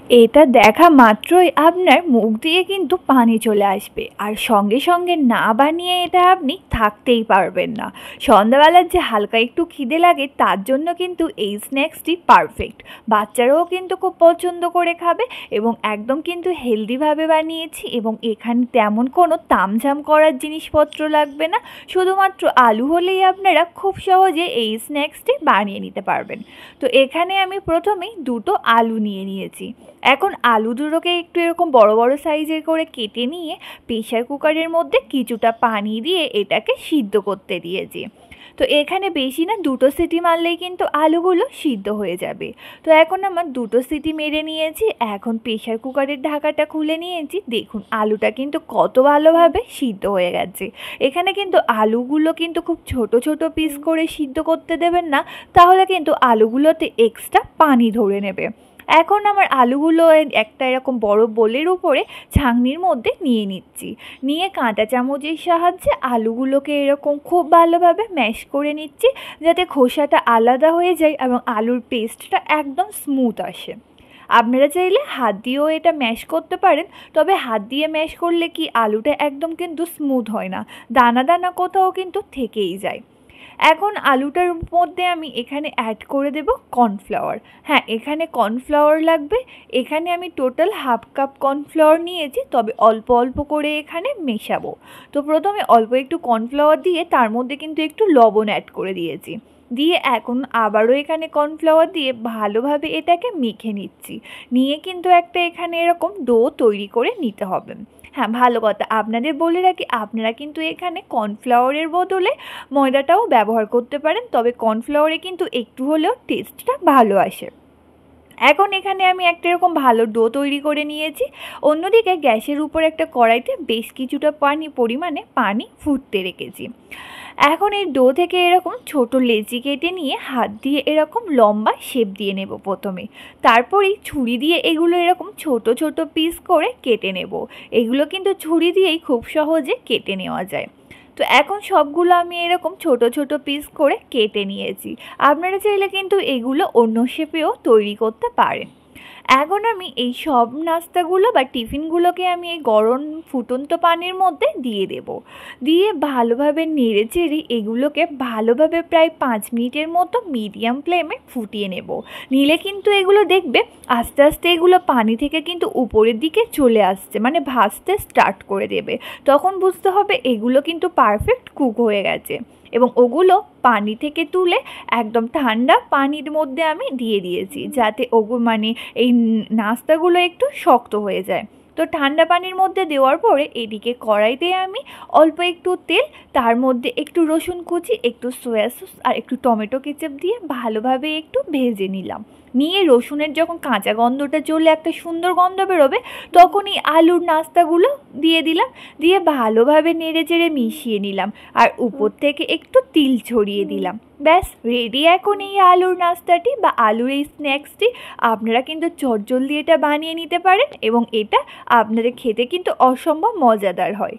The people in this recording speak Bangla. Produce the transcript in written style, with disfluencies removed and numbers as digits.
এটা দেখা মাত্রই আপনার মুখ দিয়ে কিন্তু পানি চলে আসবে, আর সঙ্গে সঙ্গে না বানিয়ে এটা আপনি থাকতেই পারবেন না। সন্ধ্যাবেলার যে হালকা একটু খিদে লাগে তার জন্য কিন্তু এই স্ন্যাক্সটি পারফেক্ট। বাচ্চারাও কিন্তু খুব পছন্দ করে খাবে এবং একদম কিন্তু হেলদিভাবে বানিয়েছি, এবং এখানে তেমন কোনো তামঝাম করার জিনিসপত্র লাগবে না। শুধুমাত্র আলু হলেই আপনারা খুব সহজে এই স্ন্যাক্সটি বানিয়ে নিতে পারবেন। তো এখানে আমি প্রথমেই দুটো আলু নিয়ে নিয়েছি। এখন আলু দুটোকে একটু এরকম বড় বড় সাইজের করে কেটে নিয়ে প্রেসার কুকারের মধ্যে কিছুটা পানি দিয়ে এটাকে সিদ্ধ করতে দিয়েছি। তো এখানে বেশি না, দুটো সিটি মারলেই কিন্তু আলুগুলো সিদ্ধ হয়ে যাবে। তো এখন আমার দুটো সিটি মেরে নিয়েছি। এখন প্রেসার কুকারের ঢাকাটা খুলে নিয়েছি। দেখুন আলুটা কিন্তু কত ভালোভাবে সিদ্ধ হয়ে গেছে। এখানে কিন্তু আলুগুলো কিন্তু খুব ছোট ছোট পিস করে সিদ্ধ করতে দেবেন না, তাহলে কিন্তু আলুগুলোতে এক্সট্রা পানি ধরে নেবে। এখন আমার আলুগুলো একটা এরকম বড় বোলের উপরে ছাঁকনির মধ্যে নিয়ে নিচ্ছি। নিয়ে কাঁটা চামচের সাহায্যে আলুগুলোকে এরকম খুব ভালোভাবে ম্যাশ করে নিচ্ছি, যাতে খোসাটা আলাদা হয়ে যায় এবং আলুর পেস্টটা একদম স্মুথ আসে। আপনারা চাইলে হাত দিয়েও এটা ম্যাশ করতে পারেন, তবে হাত দিয়ে ম্যাশ করলে কি আলুটা একদম কিন্তু স্মুথ হয় না, দানা দানা কোথাও কিন্তু থেকেই যায়। এখন আলুটার মধ্যে আমি এখানে অ্যাড করে দেব কর্নফ্লাওয়ার। হ্যাঁ, এখানে কর্নফ্লাওয়ার লাগবে। এখানে আমি টোটাল হাফ কাপ কর্নফ্লাওয়ার নিয়েছি, তবে অল্প অল্প করে এখানে মেশাবো। তো প্রথমে অল্প একটু কর্নফ্লাওয়ার দিয়ে তার মধ্যে কিন্তু একটু লবণ অ্যাড করে দিয়েছি। দিয়ে এখন আবারও এখানে কর্নফ্লাওয়ার দিয়ে ভালোভাবে এটাকে মেখে নিচ্ছি। নিয়ে কিন্তু একটা এখানে এরকম ডো তৈরি করে নিতে হবে। হ্যাঁ, ভালো কথা, আপনাদের বলে রাখি, আপনারা কিন্তু এখানে কর্নফ্লাওয়ারের বদলে ময়দাটাও ব্যবহার করতে পারেন, তবে কর্নফ্লাওয়ারে কিন্তু একটু হলেও টেস্টটা ভালো আসে। এখন এখানে আমি একটা এরকম ভালো ডো তৈরি করে নিয়েছি। অন্যদিকে গ্যাসের উপর একটা কড়াইতে বেশ কিছুটা পরিমাণে পানি ফুটতে রেখেছি। এখন এই ডো থেকে এরকম ছোট লেচি কেটে নিয়ে হাত দিয়ে এরকম লম্বা শেপ দিয়ে নেব প্রথমে। তারপরেই ছুরি দিয়ে এগুলো এরকম ছোট ছোট পিস করে কেটে নেব। এগুলো কিন্তু ছুরি দিয়েই খুব সহজে কেটে নেওয়া যায়। তো এখন সবগুলো আমি এরকম ছোট ছোট পিস করে কেটে নিয়েছি। আপনারা চাইলে কিন্তু এগুলো অন্য শেপেও তৈরি করতে পারেন। এখন আমি এই সব নাস্তাগুলো বা টিফিনগুলোকে আমি এই গরম ফুটন্ত পানির মধ্যে দিয়ে দেব। দিয়ে ভালোভাবে নেড়ে চেড়ে এগুলোকে ভালোভাবে প্রায় 5 মিনিটের মতো মিডিয়াম ফ্লেমে ফুটিয়ে নেব। নিলে কিন্তু এগুলো দেখবে আস্তে আস্তে এগুলো পানি থেকে কিন্তু উপরের দিকে চলে আসছে, মানে ভাসতে স্টার্ট করে দেবে। তখন বুঝতে হবে এগুলো কিন্তু পারফেক্ট কুক হয়ে গেছে। এবং ওগুলো পানি থেকে তুলে একদম ঠান্ডা পানির মধ্যে আমি দিয়ে দিয়েছি, যাতে মানে এই নাস্তাগুলো একটু শক্ত হয়ে যায়। তো ঠান্ডা পানির মধ্যে দেওয়ার পরে এদিকে কড়াইতে আমি অল্প একটু তেল, তার মধ্যে একটু রসুন কুচি, একটু সয়া সস আর একটু টমেটো কেচাপ দিয়ে ভালোভাবে একটু ভেজে নিলাম। নিয়ে রসুনের যখন কাঁচা গন্ধটা চলে একটা সুন্দর গন্ধ বেরোবে, তখনই আলুর নাস্তাগুলো দিয়ে দিলাম। দিয়ে ভালোভাবে নেড়ে চেড়ে মিশিয়ে নিলাম, আর উপর থেকে একটু তিল ছড়িয়ে দিলাম। ব্যাস রেডি এখন এই আলুর নাস্তাটি বা আলুর এই স্ন্যাক্সটি। আপনারা কিন্তু চটজলদি এটা বানিয়ে নিতে পারেন এবং এটা আপনাদের খেতে কিন্তু অসম্ভব মজাদার হয়।